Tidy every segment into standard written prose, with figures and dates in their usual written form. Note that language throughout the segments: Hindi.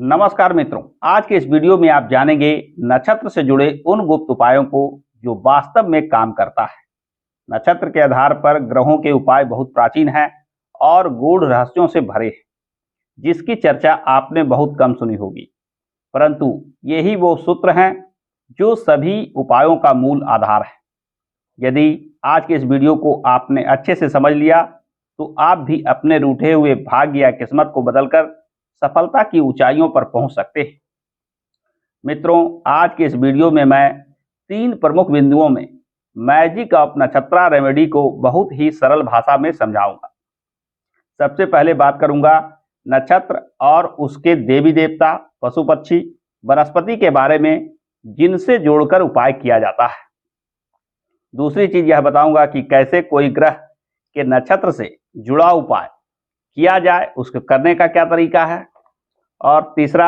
नमस्कार मित्रों, आज के इस वीडियो में आप जानेंगे नक्षत्र से जुड़े उन गुप्त उपायों को जो वास्तव में काम करता है। नक्षत्र के आधार पर ग्रहों के उपाय बहुत प्राचीन हैं और गूढ़ रहस्यों से भरे हैं, जिसकी चर्चा आपने बहुत कम सुनी होगी। परंतु यही वो सूत्र हैं जो सभी उपायों का मूल आधार है। यदि आज के इस वीडियो को आपने अच्छे से समझ लिया तो आप भी अपने रूठे हुए भाग्य या किस्मत को बदलकर सफलता की ऊंचाइयों पर पहुंच सकते हैं। मित्रों, आज के इस वीडियो में मैं 3 प्रमुख बिंदुओं में मैजिक ऑफ नक्षत्रा रेमेडी को बहुत ही सरल भाषा में समझाऊंगा। सबसे पहले बात करूंगा नक्षत्र और उसके देवी देवता, पशु पक्षी, वनस्पति के बारे में जिनसे जोड़कर उपाय किया जाता है। दूसरी चीज यह बताऊंगा कि कैसे कोई ग्रह के नक्षत्र से जुड़ा उपाय किया जाए, उसको करने का क्या तरीका है। और तीसरा,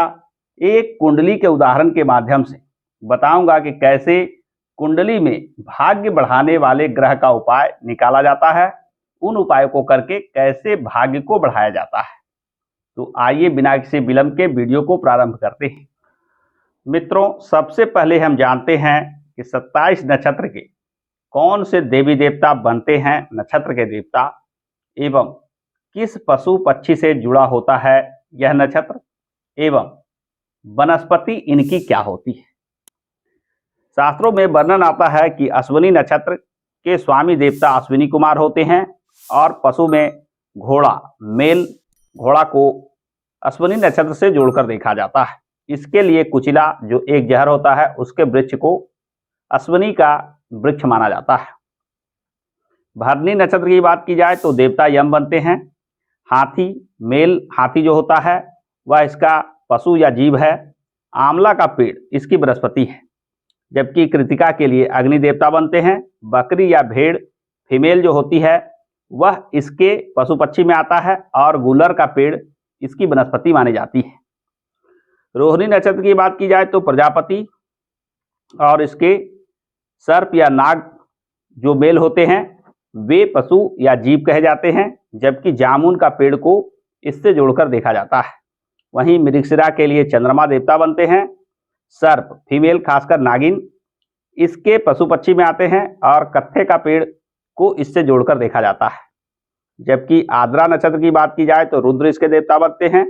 एक कुंडली के उदाहरण के माध्यम से बताऊंगा कि कैसे कुंडली में भाग्य बढ़ाने वाले ग्रह का उपाय निकाला जाता है, उन उपायों को करके कैसे भाग्य को बढ़ाया जाता है। तो आइए बिना किसी विलंब के वीडियो को प्रारंभ करते हैं। मित्रों, सबसे पहले हम जानते हैं कि 27 नक्षत्र के कौन से देवी देवता बनते हैं नक्षत्र के देवता, एवं किस पशु पक्षी से जुड़ा होता है यह नक्षत्र, एवं वनस्पति इनकी क्या होती है। शास्त्रों में वर्णन आता है कि अश्विनी नक्षत्र के स्वामी देवता अश्विनी कुमार होते हैं और पशु में घोड़ा, मेल घोड़ा को अश्विनी नक्षत्र से जोड़कर देखा जाता है। इसके लिए कुचिला जो एक जहर होता है उसके वृक्ष को अश्विनी का वृक्ष माना जाता है। भरणी नक्षत्र की बात की जाए तो देवता यम बनते हैं। हाथी, मेल हाथी जो होता है वह इसका पशु या जीव है। आंवला का पेड़ इसकी बृहस्पति है। जबकि कृतिका के लिए अग्नि देवता बनते हैं। बकरी या भेड़ फीमेल जो होती है वह इसके पशु पक्षी में आता है और गुलर का पेड़ इसकी वनस्पति मानी जाती है। रोहिणी नक्षत्र की बात की जाए तो प्रजापति और इसके सर्प या नाग जो मेल होते हैं वे पशु या जीव कहे जाते हैं। जबकि जामुन का पेड़ को इससे जोड़कर देखा जाता है। वहीं मृगशिरा के लिए चंद्रमा देवता बनते हैं। सर्प फीमेल खासकर नागिन इसके पशु पक्षी में आते हैं और कत्थे का पेड़ को इससे जोड़कर देखा जाता है। जबकि आद्रा नक्षत्र की बात की जाए तो रुद्र इसके देवता बनते हैं।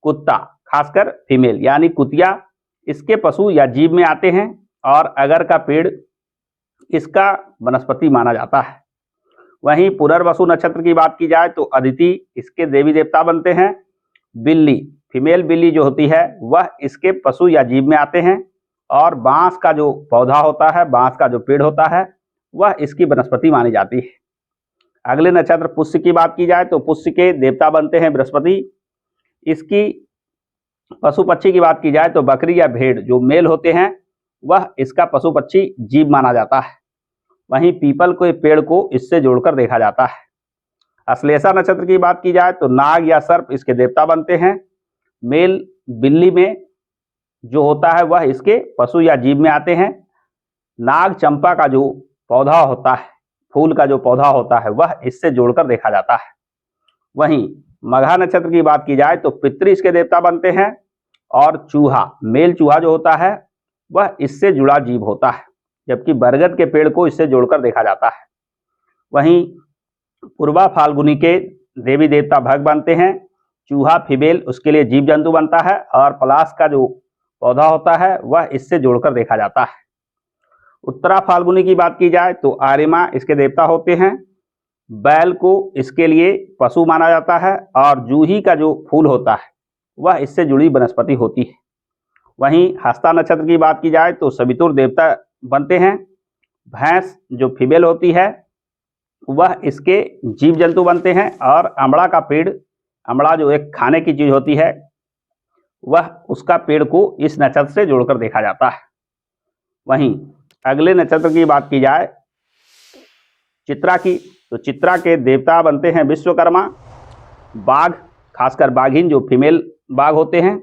कुत्ता खासकर फीमेल यानी कुतिया इसके पशु या जीव में आते हैं और अगर का पेड़ इसका वनस्पति माना जाता है। वहीं पुनर्वसु नक्षत्र की बात की जाए तो अदिति इसके देवी देवता बनते हैं। बिल्ली फीमेल बिल्ली जो होती है वह इसके पशु या जीव में आते हैं और बांस का जो पौधा होता है, बांस का जो पेड़ होता है वह इसकी वनस्पति मानी जाती है। अगले नक्षत्र पुष्य की बात की जाए तो पुष्य के देवता बनते हैं बृहस्पति। इसकी पशु पक्षी की बात की जाए तो बकरी या भेड़ जो मेल होते हैं वह इसका पशु पक्षी जीव माना जाता है। वहीं पीपल के पेड़ को इससे जोड़कर देखा जाता है। अश्लेषा नक्षत्र की बात की जाए तो नाग या सर्प इसके देवता बनते हैं। मेल बिल्ली में जो होता है वह इसके पशु या जीव में आते हैं। नाग चंपा का जो पौधा होता है, फूल का जो पौधा होता है वह इससे जोड़कर देखा जाता है। वहीं मघा नक्षत्र की बात की जाए तो पितृ इसके देवता बनते हैं और चूहा, मेल चूहा जो होता है वह इससे जुड़ा जीव होता है। जबकि बरगद के पेड़ को इससे जोड़कर देखा जाता है। वहीं पूर्वा फाल्गुनी के देवी देवता भग बनते हैं। चूहा फीमेल उसके लिए जीव जंतु बनता है और पलाश का जो पौधा होता है वह इससे जोड़कर देखा जाता है। उत्तरा फाल्गुनी की बात की जाए तो आर्यमा इसके देवता होते हैं। बैल को इसके लिए पशु माना जाता है और जूही का जो फूल होता है वह इससे जुड़ी वनस्पति होती है। वहीं हस्ता नक्षत्र की बात की जाए तो सवितुर देवता बनते हैं। भैंस जो फीमेल होती है वह इसके जीव जंतु बनते हैं और अमड़ा का पेड़, अमड़ा जो एक खाने की चीज होती है वह उसका पेड़ को इस नक्षत्र से जोड़कर देखा जाता है। वहीं अगले नक्षत्र की बात की जाए चित्रा की तो चित्रा के देवता बनते हैं विश्वकर्मा। बाघ खासकर बाघिन जो फीमेल बाघ होते हैं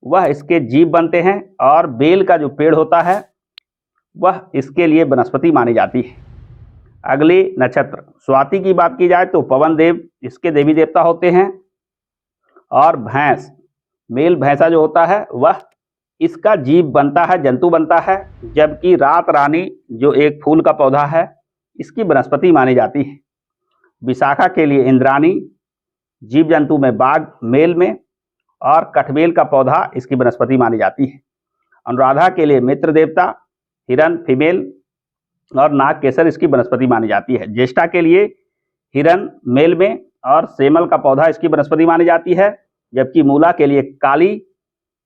वह इसके जीव बनते हैं और बेल का जो पेड़ होता है वह इसके लिए वनस्पति मानी जाती है। अगले नक्षत्र स्वाति की बात की जाए तो पवन देव इसके देवी देवता होते हैं और भैंस मेल भैंसा जो होता है वह इसका जीव बनता है, जंतु बनता है, जबकि रात रानी जो एक फूल का पौधा है इसकी वनस्पति मानी जाती है। विशाखा के लिए इंद्राणी, जीव जंतु में बाघ मेल में, और कठमेल का पौधा इसकी वनस्पति मानी जाती है। अनुराधा के लिए मित्र देवता, हिरण फीमेल, और नाग केसर इसकी वनस्पति मानी जाती है। ज्येष्ठा के लिए हिरण मेल में और सेमल का पौधा इसकी वनस्पति मानी जाती है, जबकि मूला के लिए काली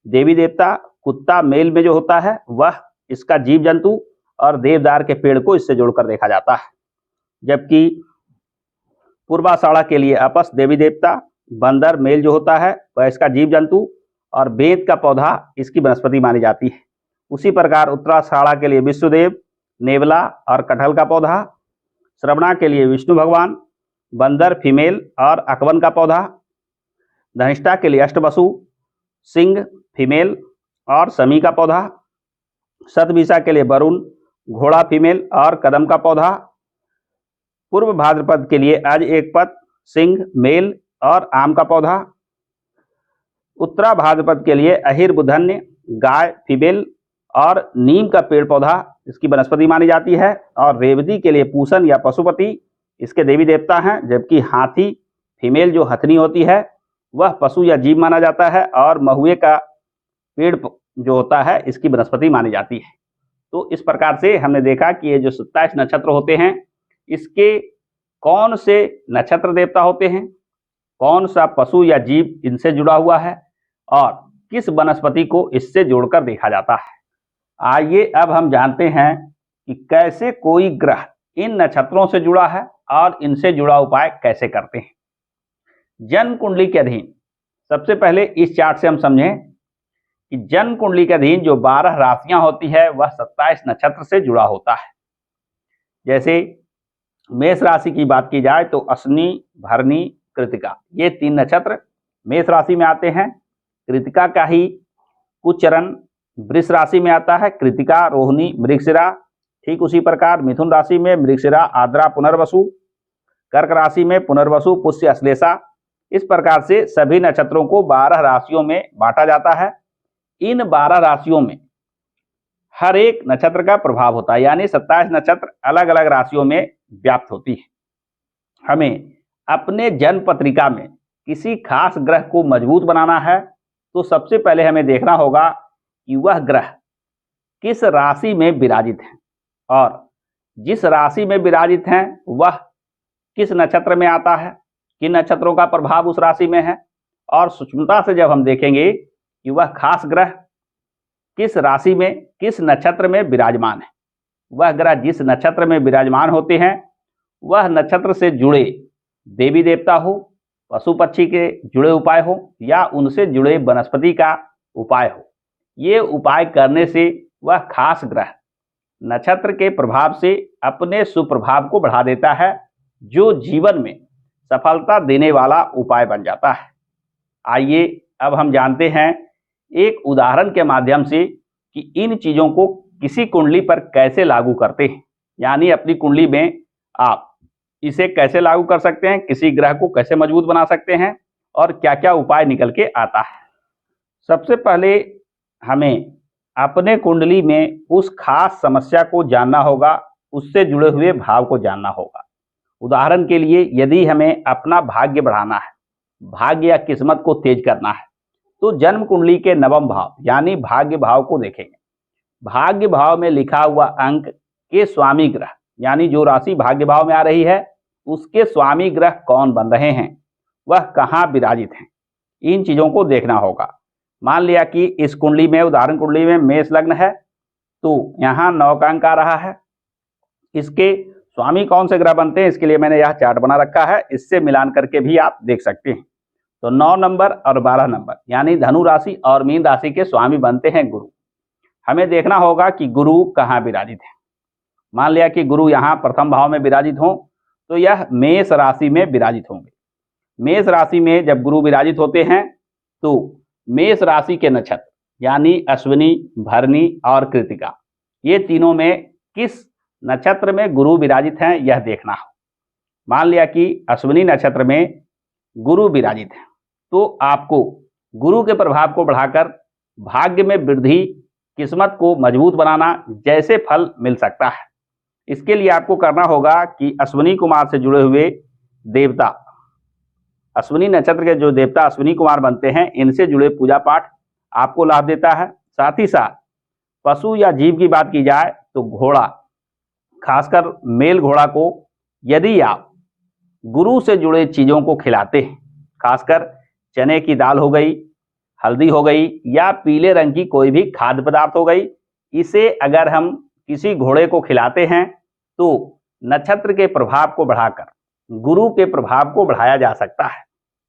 देवी देवता, कुत्ता मेल में जो होता है वह इसका जीव जंतु, और देवदार के पेड़ को इससे जोड़कर देखा जाता है। जबकि पूर्वाषाढ़ा के लिए आपस देवी देवता, बंदर मेल जो होता है वह इसका जीव जंतु, और बेंत का पौधा इसकी वनस्पति मानी जाती है। उसी प्रकार उत्तराषाढ़ा के लिए विष्णुदेव, नेवला और कटहल का पौधा, श्रवणा के लिए विष्णु भगवान, बंदर फीमेल और अकवन का पौधा, धनिष्ठा के लिए अष्टवसु, सिंह फीमेल और समी का पौधा, शतभिषा के लिए वरुण, घोड़ा फीमेल और कदम का पौधा, पूर्व भाद्रपद के लिए अज एक पद, सिंह मेल और आम का पौधा, उत्तरा भाद्रपद के लिए अहिर बुधन्य, गाय फीमेल और नीम का पेड़ पौधा इसकी वनस्पति मानी जाती है, और रेवती के लिए पूषण या पशुपति इसके देवी देवता हैं, जबकि हाथी फीमेल जो हथनी होती है वह पशु या जीव माना जाता है, और महुए का पेड़ जो होता है इसकी वनस्पति मानी जाती है। तो इस प्रकार से हमने देखा कि ये जो 27 नक्षत्र होते हैं इसके कौन से नक्षत्र देवता होते हैं, कौन सा पशु या जीव इनसे जुड़ा हुआ है, और किस वनस्पति को इससे जोड़कर देखा जाता है। आइए अब हम जानते हैं कि कैसे कोई ग्रह इन नक्षत्रों से जुड़ा है और इनसे जुड़ा उपाय कैसे करते हैं। जन्म कुंडली के अधीन सबसे पहले इस चार्ट से हम समझें कि जन्म कुंडली के अधीन जो 12 राशियां होती है वह 27 नक्षत्र से जुड़ा होता है। जैसे मेष राशि की बात की जाए तो अश्विनी, भरणी, कृतिका, ये 3 नक्षत्र मेष राशि में आते हैं। कृतिका का ही कुछ चरण वृष राशि में आता है, कृतिका, रोहिणी, मृगशिरा। ठीक उसी प्रकार मिथुन राशि में मृगशिरा, आद्रा, पुनर्वसु। कर्क राशि में पुनर्वसु, पुष्य, अश्लेषा। इस प्रकार से सभी नक्षत्रों को 12 राशियों में बांटा जाता है। इन 12 राशियों में हर एक नक्षत्र का प्रभाव होता है, यानी 27 नक्षत्र अलग अलग राशियों में व्याप्त होती है। हमें अपने जन्म पत्रिका में किसी खास ग्रह को मजबूत बनाना है तो सबसे पहले हमें देखना होगा कि वह ग्रह किस राशि में विराजित है, और जिस राशि में विराजित हैं वह किस नक्षत्र में आता है, किन नक्षत्रों का प्रभाव उस राशि में है, और सूक्ष्मता से जब हम देखेंगे कि वह खास ग्रह किस राशि में किस नक्षत्र में विराजमान है, वह ग्रह जिस नक्षत्र में विराजमान होते हैं वह नक्षत्र से जुड़े देवी देवता हो, पशु पक्षी के जुड़े उपाय हो, या उनसे जुड़े वनस्पति का उपाय हो, ये उपाय करने से वह खास ग्रह नक्षत्र के प्रभाव से अपने सुप्रभाव को बढ़ा देता है, जो जीवन में सफलता देने वाला उपाय बन जाता है। आइए अब हम जानते हैं एक उदाहरण के माध्यम से कि इन चीजों को किसी कुंडली पर कैसे लागू करते हैं, यानी अपनी कुंडली में आप इसे कैसे लागू कर सकते हैं, किसी ग्रह को कैसे मजबूत बना सकते हैं, और क्या क्या उपाय निकल के आता है। सबसे पहले हमें अपने कुंडली में उस खास समस्या को जानना होगा, उससे जुड़े हुए भाव को जानना होगा। उदाहरण के लिए यदि हमें अपना भाग्य बढ़ाना है, भाग्य या किस्मत को तेज करना है, तो जन्म कुंडली के नवम भाव यानी भाग्य भाव को देखेंगे। भाग्य भाव में लिखा हुआ अंक के स्वामी ग्रह, यानी जो राशि भाग्य भाव में आ रही है उसके स्वामी ग्रह कौन बन रहे हैं, वह कहाँ विराजित हैं, इन चीजों को देखना होगा। मान लिया कि इस कुंडली में, उदाहरण कुंडली में मेष लग्न है, तो यहाँ 9 का अंक आ रहा है। इसके स्वामी कौन से ग्रह बनते हैं, इसके लिए मैंने यह चार्ट बना रखा है, इससे मिलान करके भी आप देख सकते हैं। तो 9 नंबर और 12 नंबर यानी धनु राशि और मीन राशि के स्वामी बनते हैं गुरु। हमें देखना होगा कि गुरु कहाँ विराजित है। मान लिया कि गुरु यहाँ प्रथम भाव में विराजित हों तो यह मेष राशि में विराजित होंगे। मेष राशि में जब गुरु विराजित होते हैं तो मेष राशि के नक्षत्र यानी अश्विनी, भरणी और कृतिका, ये तीनों में किस नक्षत्र में गुरु विराजित हैं यह देखना हो। मान लिया कि अश्विनी नक्षत्र में गुरु विराजित है तो आपको गुरु के प्रभाव को बढ़ाकर भाग्य में वृद्धि, किस्मत को मजबूत बनाना जैसे फल मिल सकता है। इसके लिए आपको करना होगा कि अश्विनी कुमार से जुड़े हुए देवता, अश्विनी नक्षत्र के जो देवता अश्विनी कुमार बनते हैं, इनसे जुड़े पूजा पाठ आपको लाभ देता है। साथ ही साथ पशु या जीव की बात की जाए तो घोड़ा, खासकर मेल घोड़ा को यदि आप गुरु से जुड़े चीजों को खिलाते हैं, खासकर चने की दाल हो गई, हल्दी हो गई या पीले रंग की कोई भी खाद्य पदार्थ हो गई, इसे अगर हम किसी घोड़े को खिलाते हैं तो नक्षत्र के प्रभाव को बढ़ाकर गुरु के प्रभाव को बढ़ाया जा सकता है।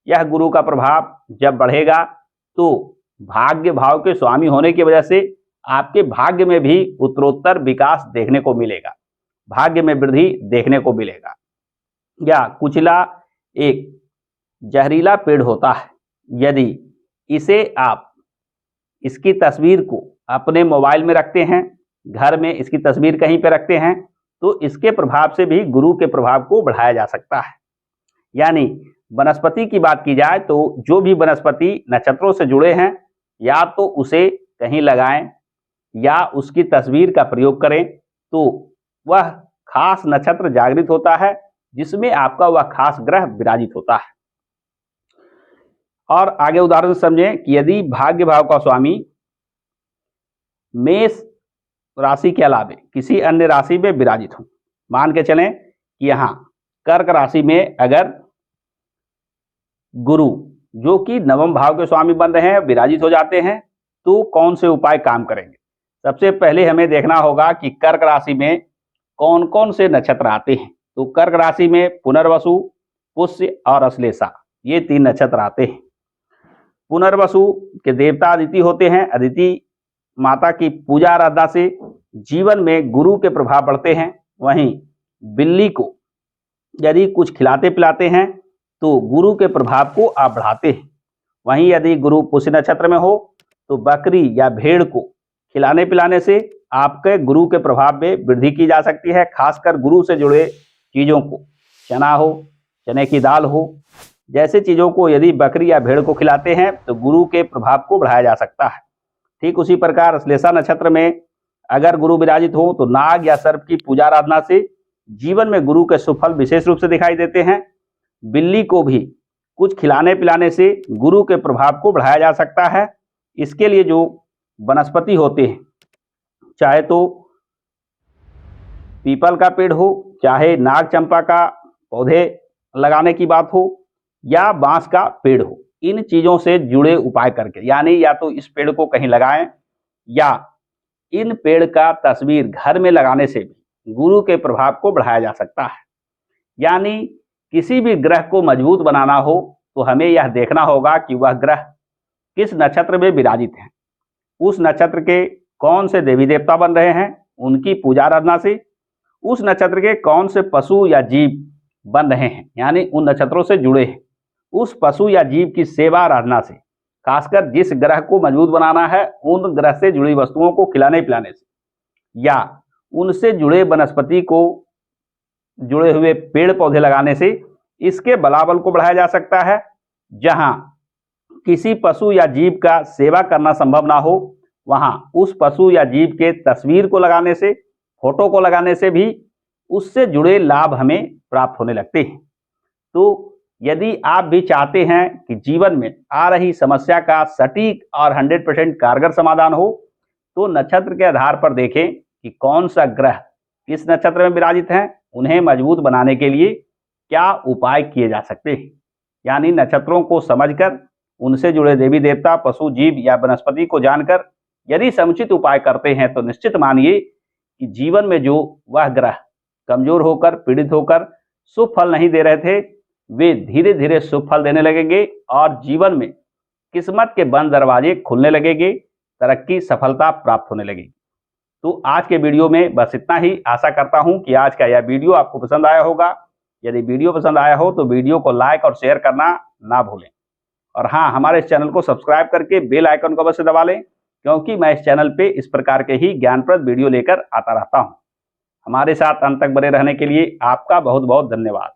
यह गुरु का प्रभाव जब बढ़ेगा तो भाग्य भाव के स्वामी होने की वजह से आपके भाग्य में भी उत्तरोत्तर विकास देखने को मिलेगा, भाग्य में वृद्धि देखने को मिलेगा। या कुचला एक जहरीला पेड़ होता है, यदि इसे आप इसकी तस्वीर को अपने मोबाइल में रखते हैं, घर में इसकी तस्वीर कहीं पे रखते हैं, तो इसके प्रभाव से भी गुरु के प्रभाव को बढ़ाया जा सकता है। यानी वनस्पति की बात की जाए तो जो भी वनस्पति नक्षत्रों से जुड़े हैं, या तो उसे कहीं लगाएं या उसकी तस्वीर का प्रयोग करें, तो वह खास नक्षत्र जागृत होता है जिसमें आपका वह खास ग्रह विराजित होता है। और आगे उदाहरण समझें कि यदि भाग्य भाव का स्वामी मेष राशि के अलावे किसी अन्य राशि में विराजित हो, मान के चलें कि यहाँ कर्क राशि में अगर गुरु जो कि नवम भाव के स्वामी बन रहे हैं विराजित हो जाते हैं, तो कौन से उपाय काम करेंगे। सबसे पहले हमें देखना होगा कि कर्क राशि में कौन कौन से नक्षत्र आते हैं। तो कर्क राशि में पुनर्वसु, पुष्य और अश्लेषा, ये 3 नक्षत्र आते हैं। पुनर्वसु के देवता अदिति होते हैं। अदिति माता की पूजा आराधना से जीवन में गुरु के प्रभाव बढ़ते हैं। वहीं बिल्ली को यदि कुछ खिलाते पिलाते हैं तो गुरु के प्रभाव को आप बढ़ाते हैं। वहीं यदि गुरु पुष्य नक्षत्र में हो तो बकरी या भेड़ को खिलाने पिलाने से आपके गुरु के प्रभाव में वृद्धि की जा सकती है। खासकर गुरु से जुड़े चीज़ों को, चना हो, चने की दाल हो, जैसे चीज़ों को यदि बकरी या भेड़ को खिलाते हैं तो गुरु के प्रभाव को बढ़ाया जा सकता है। ठीक उसी प्रकार अश्लेषा नक्षत्र में अगर गुरु विराजित हो तो नाग या सर्प की पूजा आराधना से जीवन में गुरु के सुफल विशेष रूप से दिखाई देते हैं। बिल्ली को भी कुछ खिलाने पिलाने से गुरु के प्रभाव को बढ़ाया जा सकता है। इसके लिए जो वनस्पति होते हैं, चाहे तो पीपल का पेड़ हो, चाहे नाग चंपा का पौधे लगाने की बात हो, या बांस का पेड़ हो, इन चीजों से जुड़े उपाय करके, यानी या तो इस पेड़ को कहीं लगाएं या इन पेड़ का तस्वीर घर में लगाने से भी गुरु के प्रभाव को बढ़ाया जा सकता है। यानी किसी भी ग्रह को मजबूत बनाना हो तो हमें यह देखना होगा कि वह ग्रह किस नक्षत्र में विराजित है, उस नक्षत्र के कौन से देवी देवता बन रहे हैं, उनकी पूजा आराधना से उस नक्षत्र के कौन से पशु या जीव बन रहे हैं, यानी उन नक्षत्रों से जुड़े हैं, उस पशु या जीव की सेवा आराधना से, खासकर जिस ग्रह को मजबूत बनाना है उन ग्रह से जुड़ी वस्तुओं को खिलाने पिलाने से, या उनसे जुड़े वनस्पति को जुड़े हुए पेड़ पौधे लगाने से इसके बलाबल को बढ़ाया जा सकता है। जहां किसी पशु या जीव का सेवा करना संभव ना हो, वहां उस पशु या जीव के तस्वीर को लगाने से, फोटो को लगाने से भी उससे जुड़े लाभ हमें प्राप्त होने लगते हैं। तो यदि आप भी चाहते हैं कि जीवन में आ रही समस्या का सटीक और 100% कारगर समाधान हो, तो नक्षत्र के आधार पर देखें कि कौन सा ग्रह किस नक्षत्र में विराजित हैं, उन्हें मजबूत बनाने के लिए क्या उपाय किए जा सकते हैं। यानी नक्षत्रों को समझकर, उनसे जुड़े देवी देवता, पशु, जीव या वनस्पति को जानकर यदि समुचित उपाय करते हैं तो निश्चित मानिए कि जीवन में जो वह ग्रह कमजोर होकर, पीड़ित होकर शुभ फल नहीं दे रहे थे, वे धीरे धीरे शुभ फल देने लगेंगे और जीवन में किस्मत के बंद दरवाजे खुलने लगेंगे, तरक्की, सफलता प्राप्त होने लगेगी। तो आज के वीडियो में बस इतना ही। आशा करता हूं कि आज का यह वीडियो आपको पसंद आया होगा। यदि वीडियो पसंद आया हो तो वीडियो को लाइक और शेयर करना ना भूलें। और हाँ, हमारे इस चैनल को सब्सक्राइब करके बेल आइकन को अवश्य दबा लें, क्योंकि मैं इस चैनल पे इस प्रकार के ही ज्ञानप्रद वीडियो लेकर आता रहता हूँ। हमारे साथ अंत तक बने रहने के लिए आपका बहुत बहुत धन्यवाद।